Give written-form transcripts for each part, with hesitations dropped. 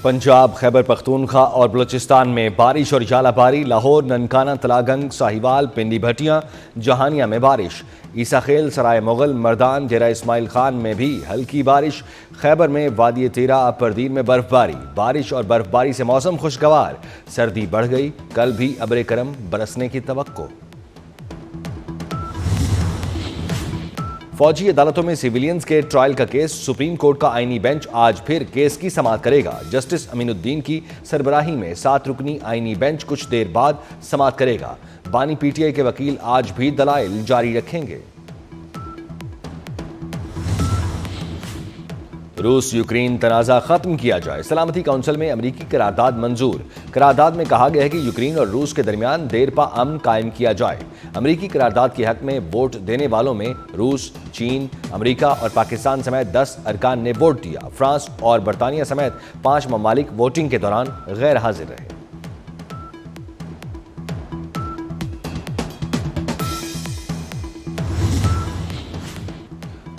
پنجاب، خیبر پختونخوا اور بلوچستان میں بارش اور ژالہ باری، لاہور، ننکانہ، تلاگنگ، ساہیوال، پنڈی بھٹیاں، جہانیہ میں بارش، عیسیٰ خیل، سرائے مغل، مردان، ڈیرہ اسماعیل خان میں بھی ہلکی بارش، خیبر میں وادی تیرہ، پردین میں برفباری، بارش اور برفباری سے موسم خوشگوار، سردی بڑھ گئی، کل بھی ابر کرم برسنے کی توقع۔ فوجی عدالتوں میں سیویلینز کے ٹرائل کا کیس، سپریم کورٹ کا آئینی بینچ آج پھر کیس کی سماعت کرے گا۔ جسٹس امین الدین کی سربراہی میں 7 رکنی آئینی بینچ کچھ دیر بعد سماعت کرے گا۔ بانی پی ٹی آئی کے وکیل آج بھی دلائل جاری رکھیں گے۔ روس یوکرین تنازع ختم کیا جائے، سلامتی کونسل میں امریکی قرارداد منظور۔ قرارداد میں کہا گیا ہے کہ یوکرین اور روس کے درمیان دیرپا امن قائم کیا جائے۔ امریکی قرارداد کے حق میں ووٹ دینے والوں میں روس، چین، امریکہ اور پاکستان سمیت 10 ارکان نے ووٹ دیا۔ فرانس اور برطانیہ سمیت 5 ممالک ووٹنگ کے دوران غیر حاضر رہے۔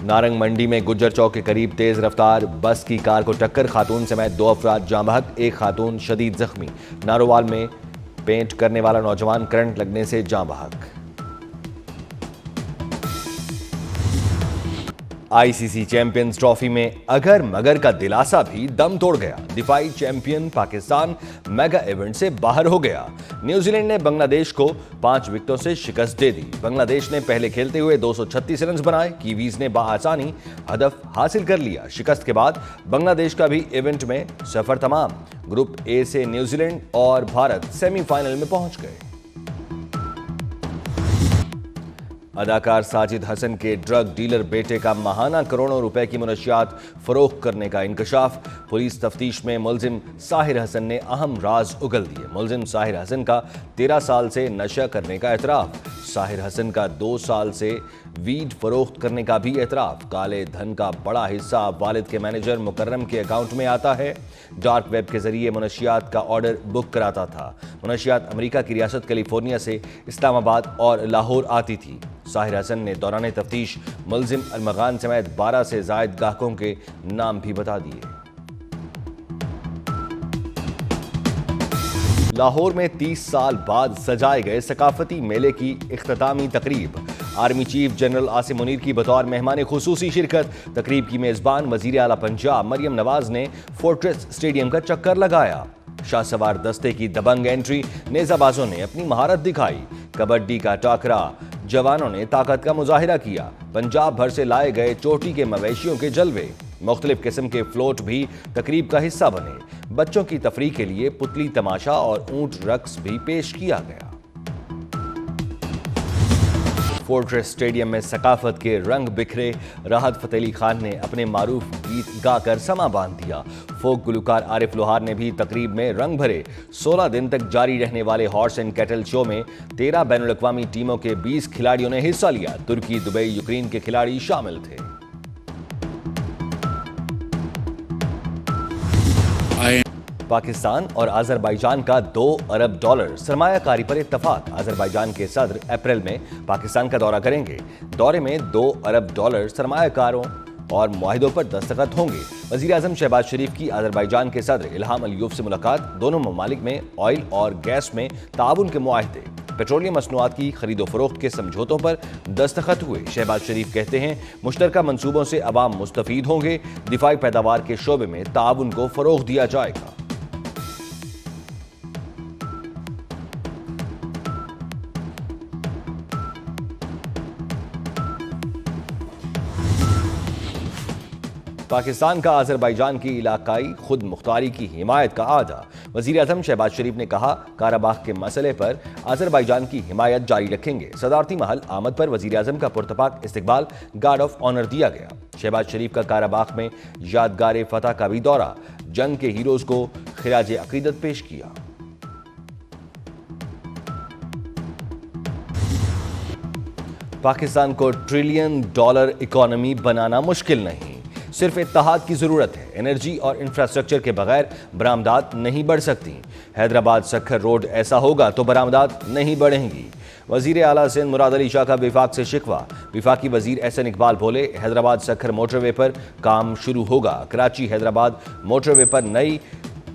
نارنگ منڈی میں گجر چوک کے قریب تیز رفتار بس کی کار کو ٹکر، خاتون سمیت 2 افراد جاں بحق، ایک خاتون شدید زخمی۔ نارووال میں پینٹ کرنے والا نوجوان کرنٹ لگنے سے جاں بحق۔ آئی سی سی چیمپئنز ٹرافی میں اگر مگر کا دلاسا بھی دم توڑ گیا، دفاعی چیمپئن پاکستان میگا ایونٹ سے باہر ہو گیا۔ نیوزی لینڈ نے بنگلہ دیش کو 5 وکٹوں سے شکست دے دی۔ بنگلہ دیش نے پہلے کھیلتے ہوئے 236 رنز بنائے، کیویز نے بآسانی ہدف حاصل کر لیا۔ شکست کے بعد بنگلہ دیش کا بھی ایونٹ میں سفر تمام۔ گروپ اے سے نیوزی لینڈ اور بھارت سیمی فائنل میں پہنچ گئے۔ اداکار ساجد حسن کے ڈرگ ڈیلر بیٹے کا ماہانہ کروڑوں روپے کی منشیات فروخت کرنے کا انکشاف۔ پولیس تفتیش میں ملزم ساحر حسن نے اہم راز اگل دیے۔ ملزم ساحر حسن کا 13 سال سے نشہ کرنے کا اعتراف۔ ساحر حسن کا 2 سال سے ویڈ فروخت کرنے کا بھی اعتراف۔ کالے دھن کا بڑا حصہ والد کے مینیجر مکرم کے اکاؤنٹ میں آتا ہے۔ ڈارک ویب کے ذریعے منشیات کا آرڈر بک کراتا تھا۔ منشیات امریکہ کی ریاست کیلیفورنیا سے اسلام آباد اور لاہور آتی تھی۔ ساحر حسن نے دوران تفتیش ملزم ارمغان سمیت 12 سے زائد گاہکوں کے نام بھی بتا دیے۔ لاہور میں 30 سال بعد سجائے گئے ثقافتی میلے کی اختتامی تقریب۔ Army chief general Asim Munir کی بطور مہمان خصوصی شرکت۔ تقریب کی میزبان وزیر اعلیٰ پنجاب مریم نواز نے فورٹریس اسٹیڈیم کا چکر لگایا۔ شاہ سوار دستے کی دبنگ انٹری، نیزہ بازوں نے اپنی مہارت دکھائی۔ کبڈی کا ٹاکرا، جوانوں نے طاقت کا مظاہرہ کیا۔ پنجاب بھر سے لائے گئے چوٹی کے مویشیوں کے جلوے، مختلف قسم کے فلوٹ بھی تقریب کا حصہ بنے۔ بچوں کی تفریح کے لیے پتلی تماشا اور اونٹ رقص بھی پیش کیا گیا۔ فورٹریس اسٹیڈیم میں ثقافت کے رنگ بکھرے، راحت فتح علی خان نے اپنے معروف گیت گا کر سما باندھ دیا۔ فوک گلوکار عارف لوہار نے بھی تقریب میں رنگ بھرے۔ 16 دن تک جاری رہنے والے ہارس اینڈ کیٹل شو میں 13 بین الاقوامی ٹیموں کے 20 کھلاڑیوں نے حصہ لیا۔ ترکی، دبئی، یوکرین کے کھلاڑی شامل تھے۔ پاکستان اور آذربائیجان کا $2 ارب سرمایہ کاری پر اتفاق۔ آذربائیجان کے صدر اپریل میں پاکستان کا دورہ کریں گے۔ دورے میں $2 ارب سرمایہ کاروں اور معاہدوں پر دستخط ہوں گے۔ وزیر اعظم شہباز شریف کی آذربائیجان کے صدر الہام علیوف سے ملاقات۔ دونوں ممالک میں آئل اور گیس میں تعاون کے معاہدے، پیٹرولیم مصنوعات کی خرید و فروخت کے سمجھوتوں پر دستخط ہوئے۔ شہباز شریف کہتے ہیں مشترکہ منصوبوں سے عوام مستفید ہوں گے۔ دفاعی پیداوار کے شعبے میں تعاون کو فروغ دیا جائے گا۔ پاکستان کا آذربائیجان کی علاقائی خود مختاری کی حمایت کا اعادہ۔ وزیر اعظم شہباز شریف نے کہا قارا باغ کے مسئلے پر آذربائیجان کی حمایت جاری رکھیں گے۔ صدارتی محل آمد پر وزیر اعظم کا پرتپاک استقبال، گارڈ آف آنر دیا گیا۔ شہباز شریف کا قارا باغ میں یادگار فتح کا بھی دورہ، جنگ کے ہیروز کو خراج عقیدت پیش کیا۔ پاکستان کو $1 ٹریلین اکانومی بنانا مشکل نہیں، صرف اتحاد کی ضرورت ہے۔ انرجی اور انفراسٹرکچر کے بغیر برآمدات نہیں بڑھ سکتی۔ حیدرآباد سکھر روڈ ایسا ہوگا تو برآمدات نہیں بڑھیں گی۔ وزیر اعلیٰ سندھ مراد علی شاہ کا وفاق سے شکوہ۔ وفاقی وزیر احسن اقبال بولے حیدرآباد سکھر موٹر وے پر کام شروع ہوگا۔ کراچی حیدرآباد موٹر وے پر نئی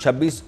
26